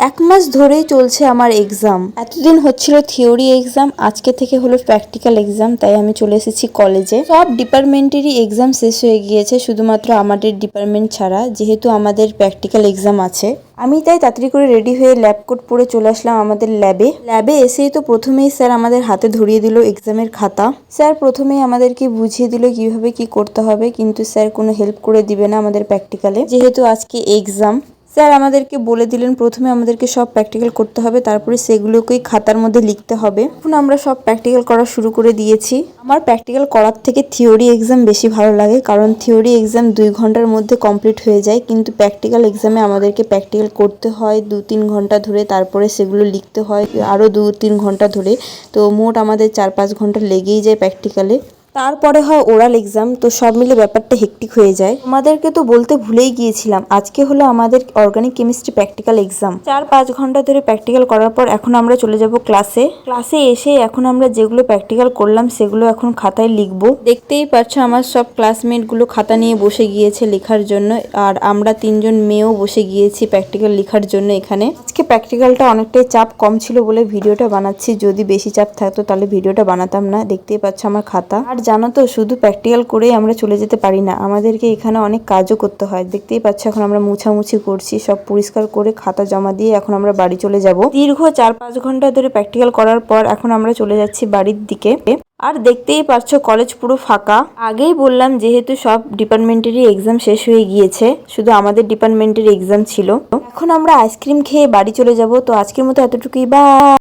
এক মাস ধরেই চলছে আমার এক্সাম। এতদিন হচ্ছিল থিওরি এক্সাম, আজকে থেকে হলো প্র্যাকটিক্যাল এক্সাম। তাই আমি চলে এসেছি কলেজে। সব ডিপার্টমেন্টেরই এক্সাম শেষ হয়ে গিয়েছে, শুধুমাত্র আমাদের ডিপার্টমেন্ট ছাড়া, যেহেতু আমাদের প্র্যাকটিক্যাল এক্সাম আছে। আমি তাই তাড়াতাড়ি করে রেডি হয়ে ল্যাব কোট পরে চলে আসলাম আমাদের ল্যাবে এসেই তো প্রথমেই স্যার আমাদের হাতে ধরিয়ে দিল এক্সামের খাতা। স্যার প্রথমেই আমাদেরকে বুঝিয়ে দিল কিভাবে কি করতে হবে, কিন্তু স্যার কোনো হেল্প করে দিবে না আমাদের প্র্যাকটিক্যালে, যেহেতু আজকে এক্সাম। স্যার আমাদেরকে বলে দিলেন প্রথমে আমাদেরকে সব প্র্যাকটিক্যাল করতে হবে, তারপরে সেগুলোকেই খাতার মধ্যে লিখতে হবে। এখন আমরা সব প্র্যাকটিক্যাল করা শুরু করে দিয়েছি। আমার প্র্যাকটিক্যাল করার থেকে থিওরি এক্সাম বেশি ভালো লাগে, কারণ থিওরি এক্সাম 2 ঘন্টার মধ্যে কমপ্লিট হয়ে যায়, কিন্তু প্র্যাকটিক্যাল এক্সামে আমাদেরকে প্র্যাকটিক্যাল করতে হয় 2-3 ঘন্টা ধরে, তারপরে সেগুলো লিখতে হয় আরও 2-3 ঘন্টা ধরে। তো মোট আমাদের 4-5 ঘন্টা লেগেই যায় প্র্যাকটিক্যালে। তারপরে হয় ওরাল এক্সাম, তো সব মিলে ব্যাপারটা হেক্টিক হয়ে যায়। তোমাদেরকে তো বলতে ভুলেই গিয়েছিলাম, আজকে হলো আমাদের অর্গানিক কেমিস্ট্রি প্র্যাকটিক্যাল এক্সাম। 4-5 ঘন্টা ধরে প্র্যাকটিক্যাল করার পর এখন আমরা চলে যাব ক্লাসে এসে এখন আমরা যেগুলো প্র্যাকটিক্যাল করলাম সেগুলো এখন খাতায় লিখবো। দেখতেই পাচ্ছ আমার সব ক্লাসমেটগুলো খাতা নিয়ে বসে গিয়েছে লেখার জন্য, আর আমরা 3জন মেয়েও বসে গিয়েছি প্র্যাকটিক্যাল লেখার জন্য। এখানে আজকে প্র্যাকটিক্যালটা অনেকটাই চাপ কম ছিল বলে ভিডিওটা বানাচ্ছি, যদি বেশি চাপ থাকতো তাহলে ভিডিওটা বানাতাম না। দেখতেই পাচ্ছ আমার খাতা। আর জানো তো, শুধু প্র্যাকটিক্যাল করেই আমরা চলে যেতে পারি না, আমাদেরকে এখানে অনেক কাজও করতে হয়। দেখতেই পাচ্ছ এখন আমরা মুছামুছি করছি, সব পরিষ্কার করে খাতা জমা দিয়ে এখন আমরা বাড়ি চলে যাব। দীর্ঘ 4-5 ঘন্টা ধরে প্র্যাকটিক্যাল করার পর এখন আমরা চলে যাচ্ছি বাড়ির দিকে। আর দেখতেই পাচ্ছ কলেজ পুরো ফাঁকা। আগেই বললাম যেহেতু সব ডিপার্টমেন্টেরই এক্সাম শেষ হয়ে গিয়েছে, শুধু আমাদের ডিপার্টমেন্টের এক্সাম ছিল। এখন আমরা আইসক্রিম খেয়ে বাড়ি চলে যাব। তো আজকের মতো এতটুকুই, বাই।